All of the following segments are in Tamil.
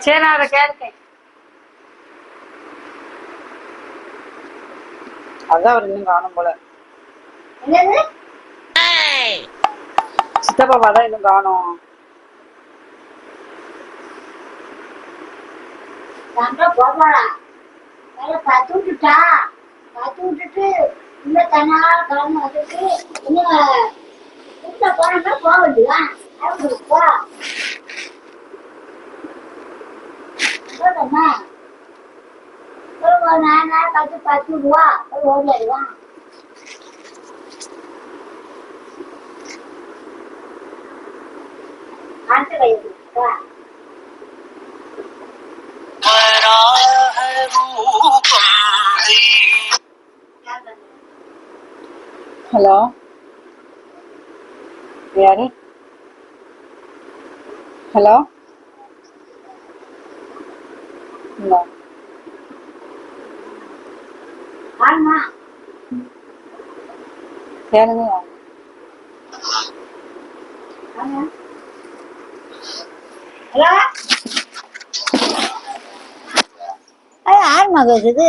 சரி நான் அதை கேட்கேன். அதான் அவர் இன்னும் காணும் போல. சித்தப்பாப்பா தான் இன்னும் காணும். பத்து விட்டுட்டு இன்னும் தன்னால கிளம்பு அதுக்கு இன்னும் போனா போக வேண்டியதா பத்து ரூபா ஓடிடுவான். ஹலோ, யாரு? ஹலோ, கேளுங்க. யாருமா பேசுது?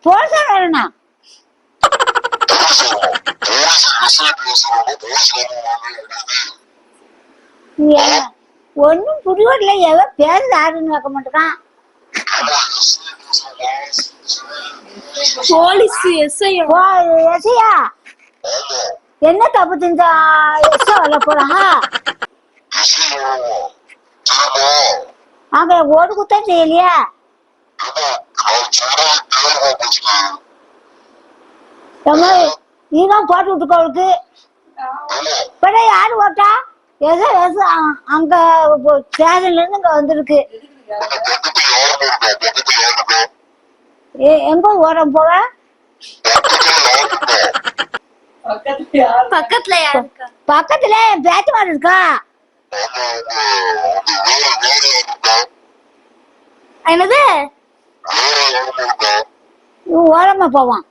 போலீஸ்காரனா? ஒன்னும் புரியல. எவ பேரு யாருன்னு கேட்க மாட்டேன். போலீஸ் எஸ்ஐயா என்ன தப்பு செஞ்சா எஸ்ஐ வர போறாங்க? அங்க ஓடு குத்தம் செய்யலையா? நீதான் போட்டு விட்டுக்கோ. அவளுக்கு இப்ப யாரு ஓட்டா? அங்க ஸ்டேஷன்ல இருந்து இங்க வந்திருக்கு. எங்க ஓரம் போவ? பக்கத்துல பக்கத்துல பேச்சு மாதிரி இருக்கா? என்னது? ஓரமா போவான்.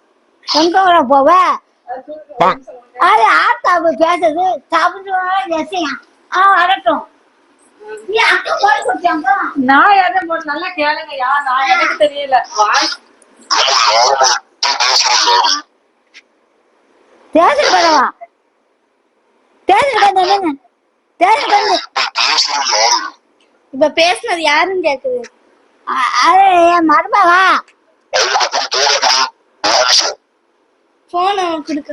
எங்க ஓரம் போவ? அது ஆத்தா பேசுறது சாப்பிட்டு வரட்டும். நான் யாரும் போட்டு நல்லா கேளுங்க. நான் எனக்கு தெரியல. தேர்தல் பரவா தேர்தல் இப்ப பேசுனது யாருன்னு கேக்குது. அது என் மருமகா. போன கொடுக்க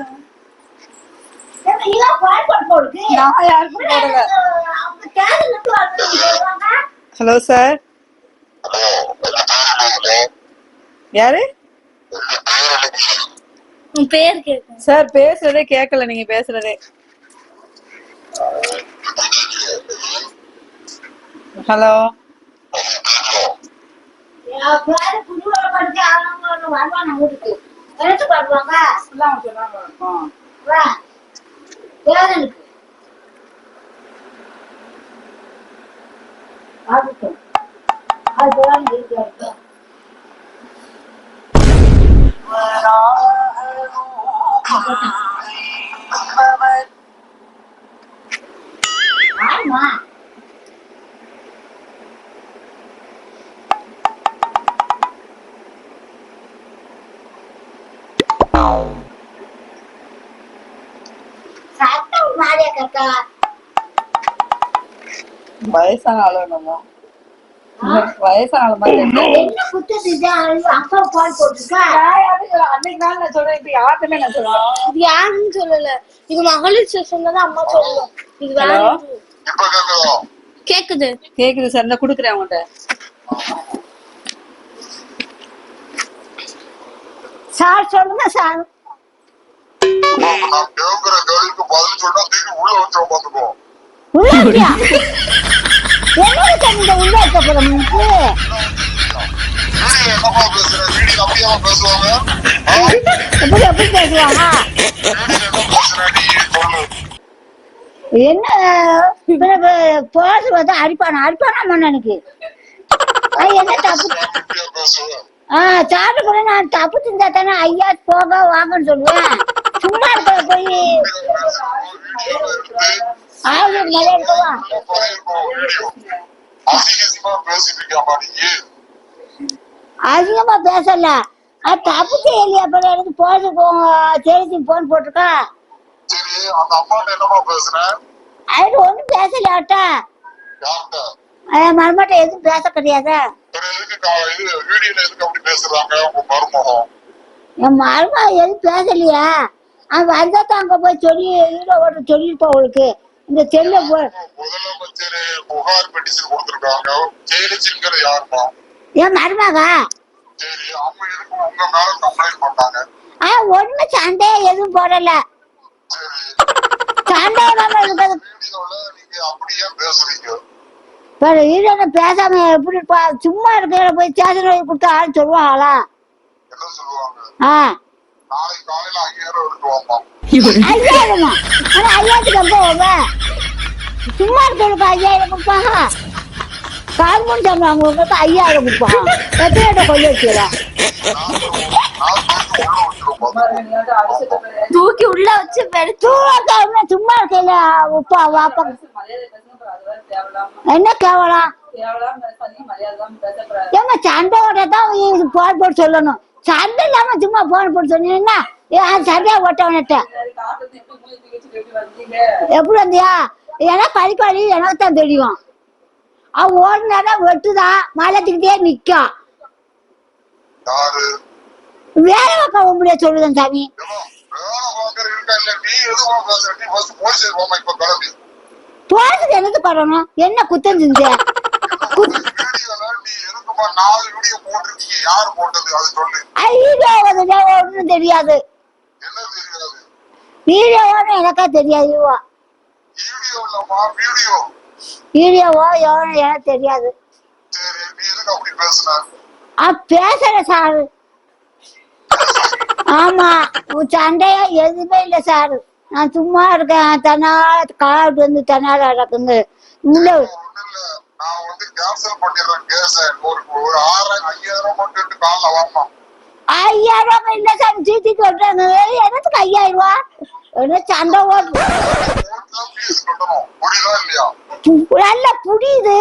நான் யாருக்கும் போடல. ஹலோ சார், யாரு? உன் பேர் கேட்க சார் பேசுறதே கேட்கல. நீங்க பேசுறதே. ஹலோ, வயசான ஆளு என்னமோ. வயசான ஆளு மாதிரி அன்னைக்கு நாள் நான் சொல்றேன். இப்ப யாருமே நான் சொல்றேன். இது யாருன்னு சொல்லல. இது மகளிர் ஸ்டேஷன்லதான் அம்மா சொல்லுவோம். இது வேற கேக்குது. கேக்குது சார். இந்த குடுக்குறேன் அவங்கள்ட்ட. சார் சொல்லுங்க சார். என்ன போஸ் அடிப்பானா அடிப்பானா எனக்கு என்ன தப்பு? சாப்பிட்டு கூட நான் தப்பு செஞ்சா தானே ஐயா போக வாங்கன்னு சொல்லுவேன். சும்மா இருக்க போய் வீடியோல எடுத்து ஆளுநர் நிறைய இருக்கவா வீடியோ அசிங்கமா பேசிட்டு இருக்காமா நீ. அதிகமா பேசல. தப்பு செய்யலையா அப்புறம் எனக்கு போது தெரிஞ்சு போன் போட்டிருக்கா. சரி அந்த அம்மாட்ட என்னமா பேசுறேன்? அது ஒண்ணும் பேசலையாட்டா. யார்கிட்ட மருமட்ட எதுவும் பேச கிடையாது. இது வீடியோல எதுக்கு அப்படி பேசுறாங்க உங்க மருமகம்? என் மருமா எதுவும் பேசலையா? அவன் வந்தாத்தான் அங்க போய் சொல்லி ஈரோ ஓட்ட சொல்லிருப்பா அவளுக்கு. இந்த செல்ல முதலமைச்சர் புகார் பெட்டிஷன் கொடுத்திருக்காங்க. ஜெயலட்சுமிங்கிற யாருமா? என் மருமகா. சரி அவங்க எதுக்கு உங்க மேல கம்ப்ளைண்ட் பண்ணாங்க? ஒண்ணு சண்டையே எதுவும் போடல. சரி சண்டை இருக்கிறது வீடியோல நீங்க அப்படியே பேசுறீங்க. ஈரோட பேசாம எப்படி சும்மா இருக்கிற போய் ஸ்டேஷன் கொடுத்தா ஆள் சொல்லுவாங்களா? என்ன சொல்லுவாங்க? நாளைக்கு காலையில 5000 எடுத்துவாமா. 5000மா? ஆனா 5000க்கு எப்போ போவ? சும்மா இருக்கிறதுக்கு 5000 கொடுப்பாங்க. கால்மூன் சொல்லுவாங்க உங்களுக்கு 5000 கொடுப்பாங்க. எத்தனை கொள்ள வச்சுக்கிறா? தூக்கி உள்ள வச்சு சும்மா இருக்கல உப்பா வாப்பா என்ன கேவலம்? ஏமா சண்டை ஓட்டத்தான் போன் போட்டு சொல்லணும். சண்டை இல்லாம சும்மா போன் போட்டு சொன்னீங்கன்னா சண்டையா ஓட்டவன்ட்ட எப்படி வந்தியா? ஏன்னா கறிக்காளி எனக்கு தான் தெரியும். அவன் ஓடுனாதான் வெட்டுதான் மலைத்துக்கிட்டே நிக்கும். வேலை பார்க்க முடியாது சொல்லுதேன் சாமி. போறதுக்கு எனக்கு பண்ணணும்? என்ன குத்தம் செஞ்ச? ஒண்ணும் தெரியாது. வீடியோன்னு எனக்கா தெரியாது. வீடியோவோ எவனோ எனக்கு தெரியாது. பேசுற சாரு. ஆமா சண்டையா எதுவுமே இல்ல சாரு. நான் சும்மா இருக்கேன். தன்னால காட்டு வந்து தன்னால நடக்குங்க. உள்ள 5000 இல்ல சாமி சீட்டிக்கு விட்டாங்க. எனக்கு 5000 என்ன சண்டை ஓட்டு நல்ல புரியுது.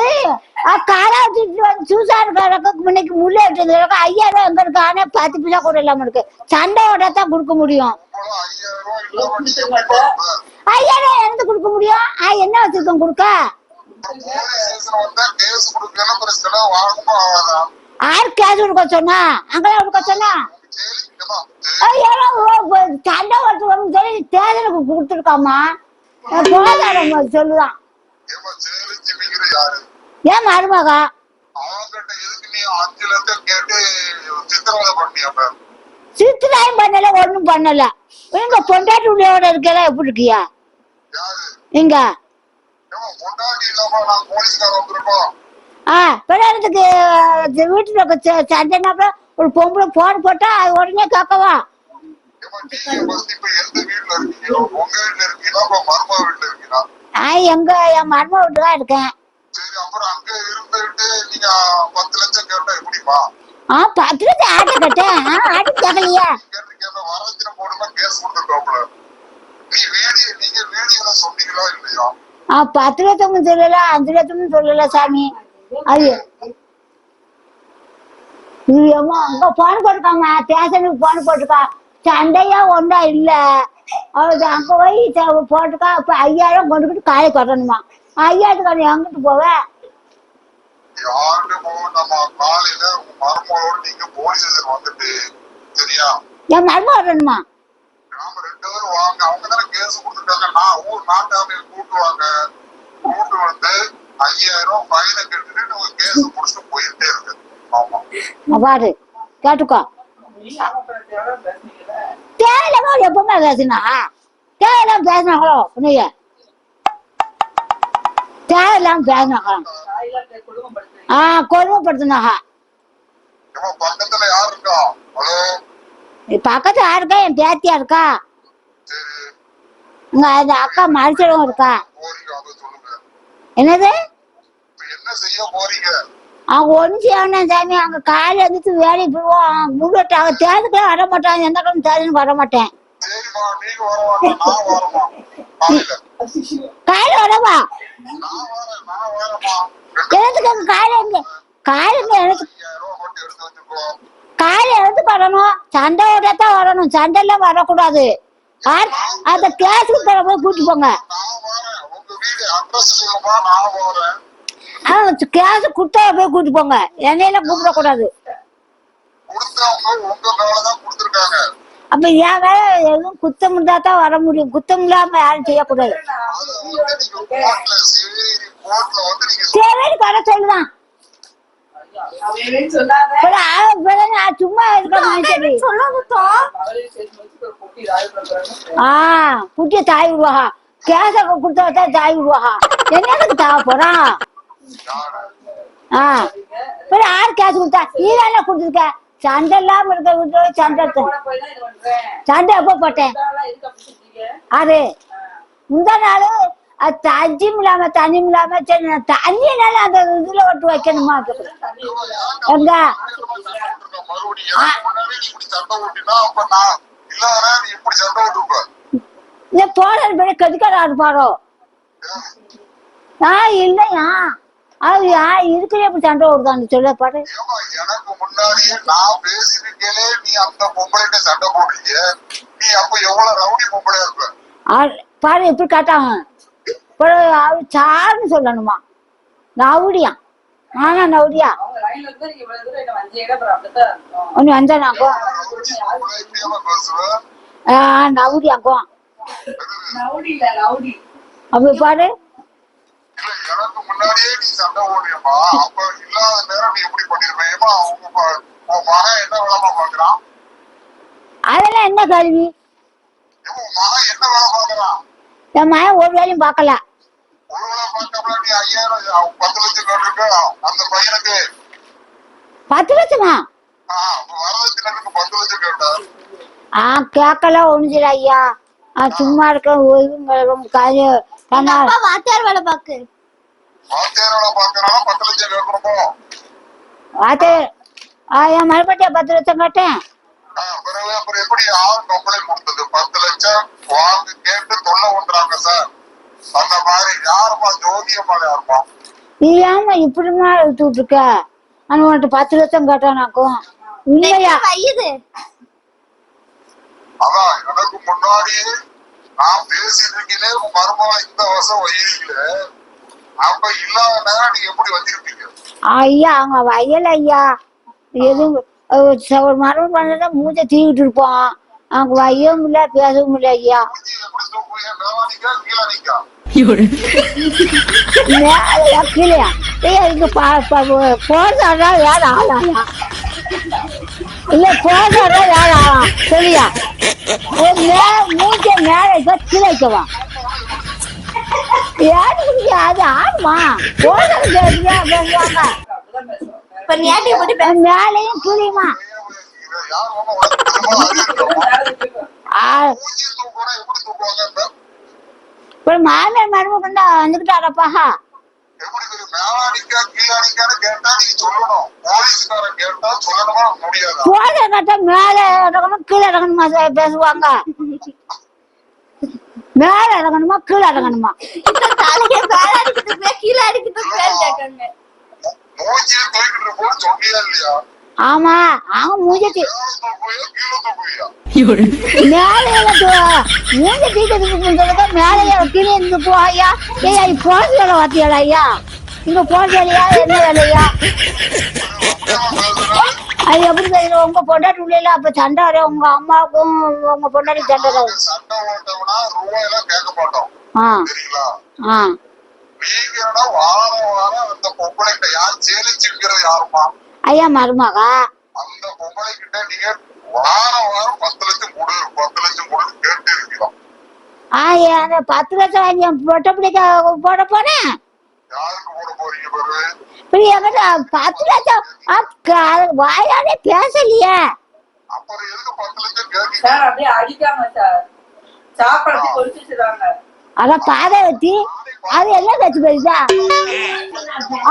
காரா வந்து சூசாருக்கு முன்னைக்கு முள்ள விட்டது 5000 எங்க இருக்கு? ஆனா 10 பைசா கூட இல்லாம இருக்கு. சண்டை ஓட்டத்தான் கொடுக்க முடியும். 5000 எனக்கு கொடுக்க முடியும். என்ன வச்சிருக்கேன் கொடுக்க? யாரு கேஸ் கொடுக்க சொன்னா? அங்கெல்லாம் கொடுக்க சொன்னா? சண்டை ஓட்டு சொல்லி தேர்தலுக்கு கொடுத்துருக்காமா. போதாட சொல்லுதான். ஏன் மருமகா? சித்திராயம் பண்ணல ஒண்ணும் பண்ணல. எங்க பொண்டாட்டி உள்ளோட இருக்கா? எப்படி இருக்கியா இங்க? பிள்ளைகளுக்கு வீட்டுல சண்டைனா ஒரு பொம்பளை போன் போட்டா அது உடனே கேட்கவா? எங்க என் மருமக வீட்டுதான் இருக்கேன். 10 லட்சம் ஆட்ட கட்டேன். ஆட்டு கேட்கலையா? 10 லட்சமும் சொல்லல 5 லட்சமும் சொல்லல சாமி. அது அங்க போன் போட்டுருக்காங்க. ஸ்டேஷனுக்கு போன் போட்டுருக்கா. சண்டையா ஒன்றா இல்ல. அவளுக்கு அங்க போய் போட்டுருக்கா. இப்ப 5000 கொண்டுகிட்டு காயை கட்டணுமா? 5000 எங்கிட்டு போவ? என் மருமக வரணுமா? பாரு கேட்டுக்கோ. தேவையில்லாம எப்பவுமே பேசினா தேவையில்லாம பேசினாங்களோ உன்னைய தேவையில்லாம பேசினாங்களோ கொடுமைப்படுத்தினாங்க. பக்கத்துல யாருக்கா? என் பேத்தியா இருக்கா. இங்க அந்த அக்கா மறைச்சிடவும் இருக்கா. என்னது? அவங்க ஒண்ணு செய்யணும் சாமி. அங்க காலையில எழுந்துட்டு வேலைக்கு போடுவோம். முன்னோட்டு அவங்க தேர்தலுக்குலாம் வர மாட்டாங்க. எந்த காலம் தேர்தலுக்கு வர மாட்டேன். சரிம்மா, நீங்க வர வேண்டாம், நான் வரமா காலையில. காலையில வரவா? நான் வரேம்மா. எனக்கு அங்க காலையில காலையில எனக்கு 5000 ரூபாய் மட்டும் எடுத்து வச்சுக்கோ. காலையில எழுந்து வரணும். சண்டை ஓடத்தான் வரணும். சண்டை எல்லாம் வரக்கூடாது. அந்த கேஸுக்கு போய் கூட்டிட்டு போங்க. நான் வரேன். உங்க வீடு அட்ரஸ் சொல்லுமா, நான் வரேன். கேஸ் குத்தா போய் கூட்டிட்டு போங்க. என்னையெல்லாம் கூப்பிடக்கூடாது. கொடுத்தவங்க உங்க மேலதான் கொடுத்துருக்காங்க. அப்ப என் வேலை எதுவும் குத்தம் இருந்தா தான் வர முடியும். குத்தம் இல்லாம யாரும் செய்யக்கூடாது. அதை வந்து நீங்க கோர்ட்ல சரி, கோர்ட்ல வந்து நீங்க சரி வர சொல்லுதான். நான் சும்மா இருக்கேன். சரி குட்டிய தாய் விடுவாங்க. கேச கொடுத்தா தாய் விடுவாங்க. என்னதுக்கு தாவ போறான்? யாரு கேஸ் கொடுத்தா? நீ தானே கொடுத்துருக்க. சண்டை இல்லாம இருக்க வீட்டுல சண்டை சண்டை எப்ப போட்டேன்? அது முந்தா நாள் தஞ்சியும் இல்லாம தண்ணியும் இல்லாம தண்ணினால அந்த இதுல ஒட்டு வைக்கணுமா? எங்க போறது பேரு கெடுக்கடா இருப்பாரோ? இல்லையா அது இருக்கிறே அப்படி சண்டை ஓடுதான்னு சொல்ல பாரு. எனக்கு முன்னாடியே நான் பேசிருக்கே, நீ அந்த பொம்பளைகிட்ட சண்டை போடுறீங்க. நீ அப்ப எவ்வளவு ரவுடி பொம்பளையா இருப்ப பாரு. எப்படி காட்டாங்க சாருன்னு சொல்லணுமா? நவுடியா? ஆனா நவுடியா ஒண்ணு வந்தானாக்கோ நவுடியாக்கோ அப்படி பாரு. எனக்கு முன்னாடியே நீ சண்டை ஓடுறியப்பா. அப்ப இல்லாத நேரம் நீ எப்படி பண்ணிருப்பேன்? உன் மகன் என்ன வேலைமா பாக்குறான்? அதெல்லாம் என்ன கல்வி? உன் மகன் என்ன வேலை பாக்குறான்? என் மகன் ஒரு வேலையும் பார்க்கல. ஒரு வேலை பார்க்காம நீ 5000 10 லட்சம் கேட்டிருக்க அந்த பையனுக்கு. 10 லட்சமா? வரதட்சணைக்கு 10 லட்சம் கேட்ட. கேட்கல ஒண்ணுல ஐயா. சும்மா இருக்க வாத்தியார் வேலை பாக்கு. வாத்தியார் வேலை பாக்குறனால 10 லட்சம் கேட்கணும். என் மறுபடியும் 10 லட்சம் கேட்டேன். பிறகு அப்புறம் எப்படி யார் கம்ப்ளைண்ட் கொடுத்தது? 10 லட்சம் வாங்க கேட்டு தொல்லை பண்றாங்க சார். அந்த மாதிரி யாருப்பா? ஜோதியம்மா யாருப்பா? நீ ஏமா இப்படிமா எடுத்துட்டு இருக்க? நான் உன்கிட்ட 10 லட்சம் கேட்டானாக்கும் இல்லையா? அதான் எனக்கு முன்னாடியே நான் பேசிட்டு இருக்கேன். உங்க மருமகளை இந்த வருஷம் வைக்கிறீங்களே, அப்ப இல்லாத நேரம் நீங்க எப்படி வந்திருப்பீங்க? ஐயா அவங்க வயல் ஐயா எதுவும் ஒரு மரம் பண்ணா மூஞ்ச தீவிட்டு இருப்போம். அவங்க வையவும் இல்ல பேசவும் இல்ல ஐயா. எப்படி தூக்குவீங்க? மேல நிக்கா கீழே நிக்கா? கீழையா? இங்க போறதா வேற ஆளாயா? இல்ல போறதா வேற ஆளா சொல்லியா? மூஞ்ச மேல கீழே வைக்கவா? அது ஆடுமா? மேலையும் கிளியுமா? மாமியார் மருமகன் தான் வந்துகிட்டாரப்பா. எப்படி மேல நிக்கா கீழே நிக்கான்னு கேட்டா நீங்க சொல்லணும். போலீஸ்காரன் கேட்டா சொல்லணுமா முடியாது? போத கட்ட மேல இறங்கணும் கீழே இறங்கணுமா பேசுவாங்க. மேல இறங்கணுமா கீழே இறங்கணுமா? தலைய மேல அடிக்கிட்டு கீழே அடிக்கிட்டு பேர் கேட்காங்க. மூஞ்சில தூக்கிட்டு போது சொன்னியா இல்லையா? ஆமா அவங்க மூஞ்சி கீழே தூக்குவியா? மேல மூஞ்சி தீக்க மேலையா கீழே இருந்து போயா? ஏயா போற வேலை வாத்தியாளா ஐயா? இங்க போற வேலையா என்ன வேலையா? அது எப்படி தெரியும்? உங்க பொண்டாட்டி உள்ள அப்ப சண்டை வர உங்க அம்மாவுக்கும் உங்க பொண்டாட்டி சண்டை வரும். சண்டை ஓட்டம்னா ரூபாயெல்லாம் கேட்க மாட்டோம். சரிங்களா? நீங்க வாரம் அந்த பொம்பளை கிட்ட யார் சேலிச்சுங்கிறது யாருமா? ஐயா மருமகா. அந்த பொம்பளை கிட்ட நீங்க வாரம் 10 லட்சம் கொடு 10 லட்சம் கொடுன்னு கேட்டு இருக்கலாம். அந்த 10 லட்சம் வாங்கி பொட்டை பிடிக்க போட போனேன். யாருக்கு போட போறீங்க பாரு? 10 லட்சம் வாயாலே பேசலையே. அப்புறம் எதுக்கு 10 லட்சம் கேட்க? அப்படியே அடிக்காம சார் சாப்பாடு பொறிச்சுறாங்க. அதான் பாதை வச்சு அது என்ன கட்சி போயிட்டா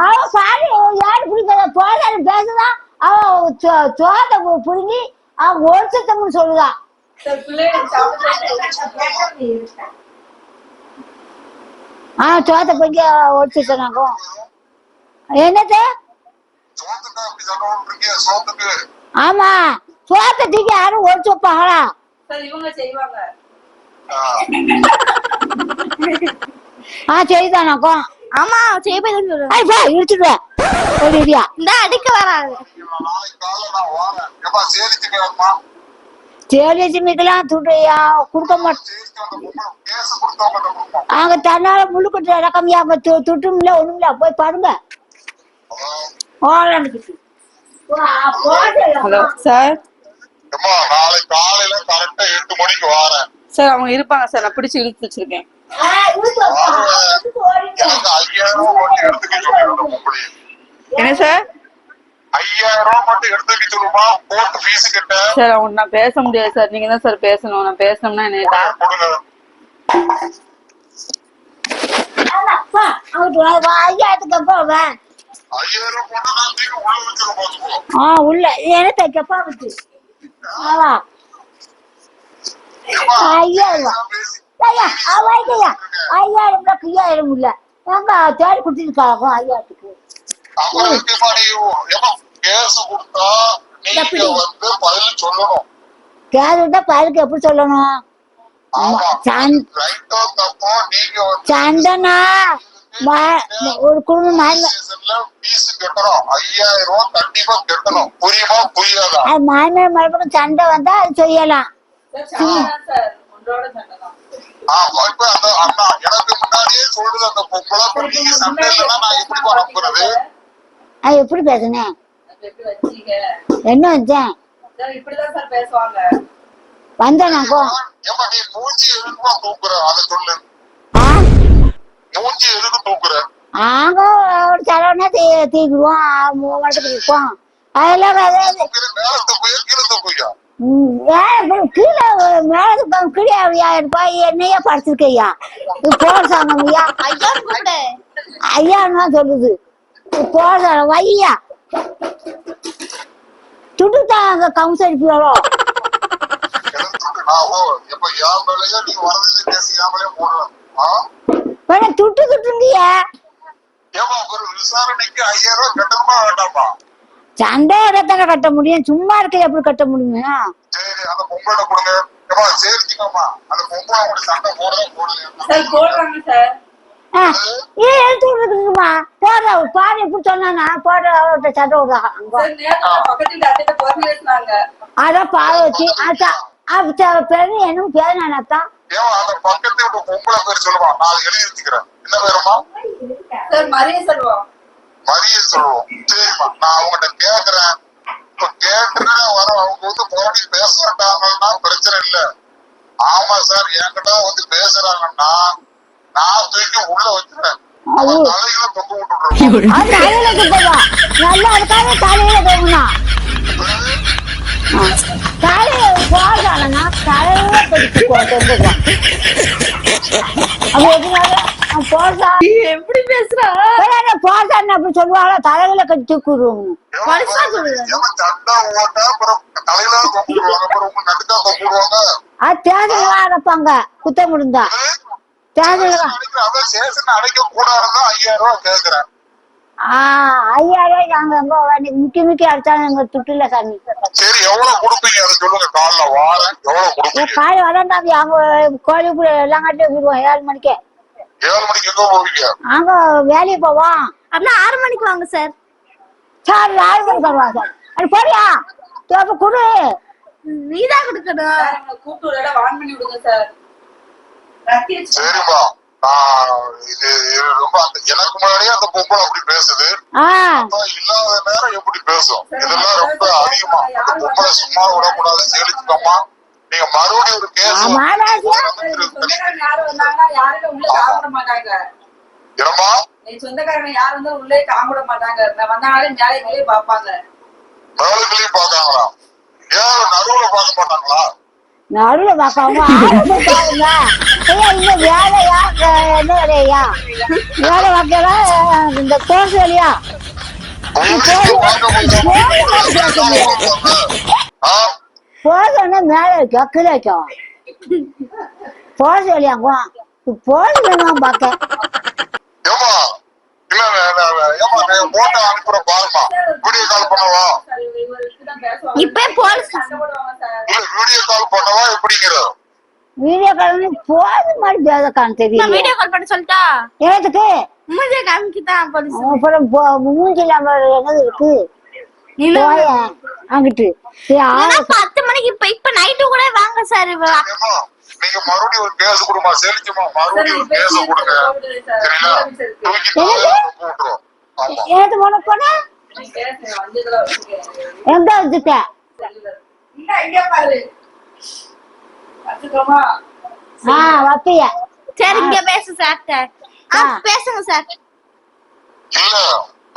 அவன் பாரு யாரு பிடிக்காத போதாரு பேசுதான் அவன் சோத்தை புடுங்கி அவன் ஒருத்தம்னு சொல்லுதான். சோத்தை பொங்கி ஒடிச்சுட்டாக்கும் என்னது ஆமா சோத்தை தூக்கி யாரும் ஒடிச்சு வைப்பாங்களா இவங்க செய்வாங்க. சரிதானாக்கும் ஆமா செய்வேன் சொல்லுவேன். இடிச்சுடுவேன் இந்த அடிக்க வராது. சேலிச்சுமிக்கெல்லாம் துட்டையா கொடுக்க மாட்டேன். அங்க தன்னால முள்ளுக்கட்டு இறக்கமையா துட்டும் இல்ல ஒண்ணும் இல்ல போய் பாருங்க. Hello sir. நாளைக்கு காலையில கரெக்டா 8 மணிக்கு வரேன் சார். அவங்க இருப்பாங்க சார். நான் பிடிச்சு இழுத்து வச்சிருக்கேன். என்ன சார்? 5000 ரூபாய் மட்டும் எடுத்துக்க சொல்லுமா கோர்ட் ஃபீஸ் கிட்ட. சார் அவங்க நான் பேச முடியாது சார். நீங்க தான் சார் பேசணும். நான் பேசணும்னா என்ன கொடுங்க. 5000 போவேன். 5000 போட்டா நான் தூக்கி உள்ள வச்சிருக்கேன் பாத்துக்கோ. உள்ள என்ன தைக்கப்பா வச்சு 5000 5000 இல்ல எங்க தேடி குடுத்துருக்காங்க 5000க்கு. கேஸ் கொடுத்தா நீங்க வந்து பதில் சொல்லணும். கேஸ் விட்டா பதிலுக்கு எப்படி சொல்லணும்? சண்டனா ஒரு குடும்பம் மாமியார் மறுபடியும் சண்டை வந்தா அது செய்யலாம். எப்படி பேசுனேன்? என்ன வச்சேன்? வந்தேனாக்கோ ஆங்க ஒரு செலவுனா தீக்குவோம் இருக்கும். அதெல்லாம் கீழே மேல கீழே 5000 ரூபாய் என்னையா பறிச்சிருக்கையா போடுறாங்க ஐயா. ஐயான்னு சொல்லுது போடுறாங்க வையா துட்டுத்தான் அங்க கவுன்சிலோ துட்டு துட்டுங்கய்யா. சண்டையோட தானே கட்ட முடியும். சும்மா இருக்க எப்படி கட்ட முடியுமா? எடுத்து விடுறதுக்குமா போடுற பாரு எப்படி சொன்னா போடுற சண்டை விடுறாங்க. அதான் பாரு வச்சு பெரு என்ன பேரு நானத்தான் மரிய செல்வம். மரிய சொல்லுவோம். சரிம்மா நான் அவங்ககிட்ட கேக்குறேன். கேட்டுட்டு வர அவங்க வந்து மறுபடியும் பேசுறாங்கன்னா பிரச்சனை இல்ல. ஆமா சார் என்கிட்ட வந்து பேசுறாங்கன்னா நான் தூக்கி உள்ள வச்சுறேன். தலையில தொங்க விட்டுடுறோம். நல்லா இருக்காங்க தலையில போகணும். தலையில போடுறாங்கன்னா தலையில எப்படி பேசுறா போடுறான்னு அப்படி சொல்லுவாங்க. தலையில கட்டி தூக்குறோம். அது தேர்தல் அடைப்பாங்க குத்த முடிந்தா தேர்தல் 5000 ரூபாய்க்கு அங்க முக்கி அடிச்சாலும் எங்க துட்டுல சாமி. காலை வளர்ந்தாங்க அவங்க கோழிப்புற எல்லாம் காட்டி போயிடுவோம் 7 மணிக்கே. அங்க வேலைக்கு போவோம். அப்படின்னா 6 மணிக்கு வாங்க சார். சார் 6 மணிக்கு வருவாங்க சார். அது போறியா குடு நீதான் கொடுக்கணும். கூப்பிட்டு வான் பண்ணி விடுங்க சார். சரிப்பா இது ரொம்ப எனக்கு முன்னாடியே அந்த பொம்பளை அப்படி பேசுது. இல்லாத நேரம் எப்படி பேசும்? இதெல்லாம் ரொம்ப அதிகமா. அந்த பொம்பளை சும்மா விடக்கூடாது. ஜெயிலுக்குமா நீங்க மறுபடியும் ஒரு கேஸ் சொந்தக்காரங்க யாரும் வந்து உள்ளே காமிட மாட்டாங்க. வந்தாலும் மேலே பாப்பாங்க. மேலையும் பாக்காங்களா? ஏன் நடுவுல பார்க்க மாட்டாங்களா? நடுவுல பாக்காம ஐயா இந்த வேலையா என்ன வேலையா வேலை பார்க்கலாம் இந்த கோர்ஸ் வேலையா போதுன்னா மேல கீழே வைக்கும் போஸ் வேலையாக்கும் போஸ் வேணுமா பார்க்க இப்ப போலீஸ் வீடியோ கால் போது மாதிரி பேசக்கான தெரியும் வீடியோ கால் பண்ண சொல்லிட்டா ஏத்துக்கு மூஞ்சிய காமிக்கிதான் போலீஸ் அப்புறம் மூஞ்சி இல்லாம என்னது இருக்கு அங்கிட்டு 10 மணிக்கு இப்ப நைட்டு கூட வாங்க சார். நீங்க மறுபடியும் ஒரு கேஸ் கொடுமா செலிச்சுமா மறுபடியும் ஒரு கேஸ் கொடுங்க சரிங்களா ஏது போன போன எங்க வச்சுட்ட வப்பிய சரி இங்க பேசு சார். பேசுங்க சார். இல்ல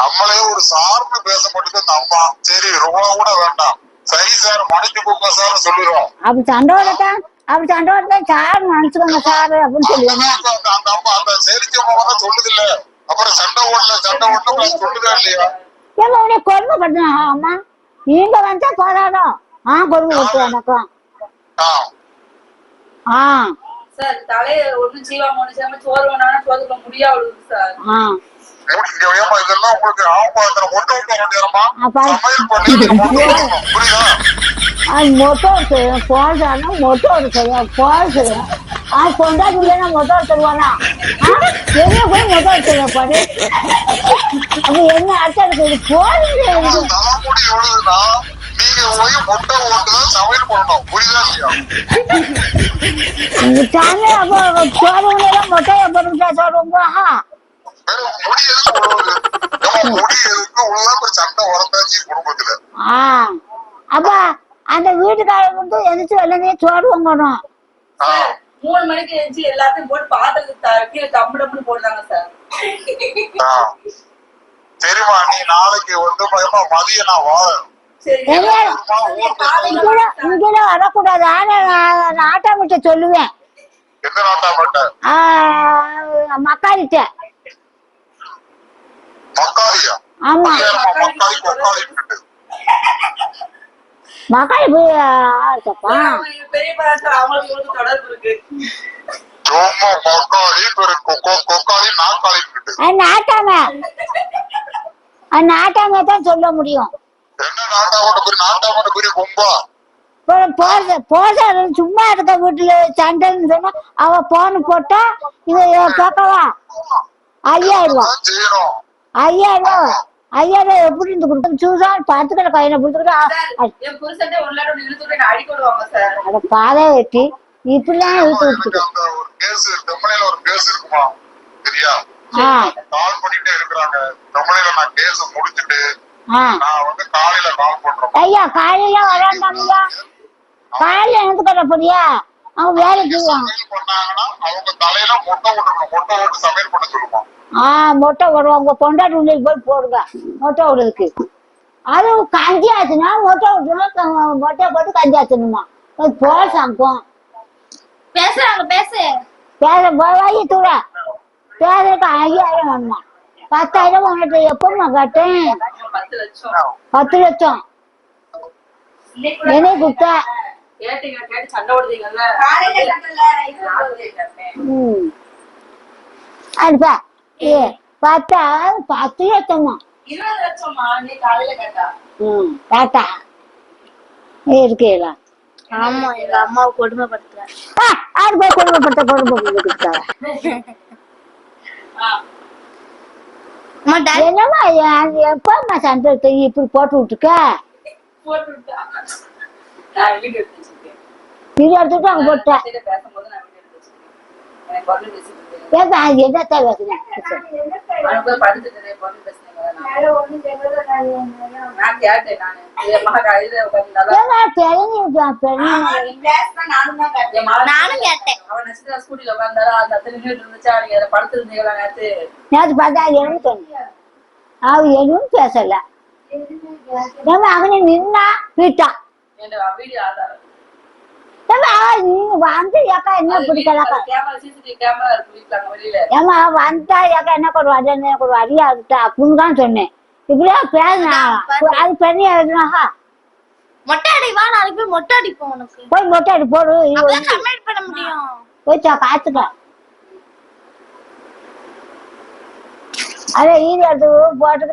நம்மளே ஒரு சார்னு பேச மாட்டேங்குது அம்மா. சரி ரூபா கூட வேண்டாம் சரி சார் மணிக்கு கொடுங்க சார் சொல்லிடுவோம். அப்படி சண்டோடத்தான் சார் நினைச்சுக்கோங்க சார் அப்படின்னு சொல்லுவாங்க. அந்த அம்மா அந்த செலிச்சம்மா சொல்லுது இல்ல அப்புறம் சண்டை ஓடல சொல்லுதா இல்லையா ஏமா உடனே கொடுமைப்படுத்தினா அம்மா நீங்க வந்தா போராடும் கொடுமைப்படுத்து எனக்கும் சார் தலைய ஒண்ணு சீவாம ஒண்ணு சேம சோறு வேணாலும் சோதுக்க முடியாது சார். இதெல்லாம் உங்களுக்கு மொட்டை பொண்டாட்டி இல்லைன்னா மொட்டை தருவானா என்ன போய் மொட்டை தருவாரு அப்ப என்ன அர்த்தம் போடுங்க மொட்டையை போட்டு சொல்லுங்க. அப்ப அந்த வீட்டுக்காரர் வந்து எதிர்த்து எல்லாத்தையும் சோறு வாங்கணும். 3 மணிக்கு எழுந்து எல்லாத்தையும் போட்டு பாத்திரத்துக்கு கம்பு போடுறாங்க சார். சரிமா நீ நாளைக்கு வந்து மதியம் நான் வாழணும் இங்கே வரக்கூடாது. நாட்டாமிட்ட சொல்லுவேன் மக்காளிட்ட. ஆமா மக்காளி போய் தொடர்பு இருக்கு. நாட்டாம தான் சொல்ல முடியும். சும்மா இருக்க வீட்டுல சண்டைன்னு சொன்னா அவ போன் போட்டா இவ கேட்கவா 5000 எப்படி இருந்து கொடுத்து சூசான் பார்த்துக்கிற கையில அத பாதை வெட்டி இப்படிலாம் இழுத்து விட்டுட்டு ஐயா காலையில வராண்டாமையா காலையில எனக்கு தர போறியா அவன் வேலைக்கு மொட்டை விடுவோம் உங்க பொண்டாட்டி உள்ளே போய் போடுங்க மொட்டை விடுறதுக்கு. அது கஞ்சி ஆச்சுன்னா மொட்டை விட்டுனா மொட்டை போட்டு கஞ்சி ஆச்சணுமா போல் சாங்கும் பேசுறாங்க பேச வாங்கி தூர பேசுறதுக்கு 5000 வேணுமா 10,000 உங்கள்கிட்ட எப்பமா காட்டேன் 10 லட்சம் என்ன கொடுத்தா அதுப்பா 10 லட்சமா 20 லட்சமா நீ காலையில கேட்டா இருக்கீங்களா? ஆமா எங்க அம்மாவை கொடுமைப்படுத்துறேன். என்னமா எப்பமா சண்டை இப்படி போட்டு விட்டுருக்க? இது எடுத்துட்டு அங்க போட்டேன். என்னத்தான் பேசுறேன் நானும் கேட்டேன். நேற்று பார்த்தா அவ எதுவும் பேசல. அவனை நின்னா வீட்டான் ஏம்மா நீங்க வந்து ஏக்கா என்ன பிடிக்கலாக்கா கேமரா சிசிடிவி கேமரா இருக்கு வீட்டுல அங்க வெளியில. ஏம்மா வந்தா ஏக்கா என்ன கொடுவாரு எனக்கு ஒரு அரியா இருக்கா அப்படின்னு தான் சொன்னேன். இப்படியா பேசினா அது பெரிய எதுனாக்கா மொட்டை அடி வா, நாளைக்கு போய் மொட்டை அடிப்போம் உனக்கு. போய் மொட்டை அடி போடு அப்பதான் கமெண்ட் பண்ண முடியும். போய் காத்துக்க அதை ஈடு எடுத்து போட்டு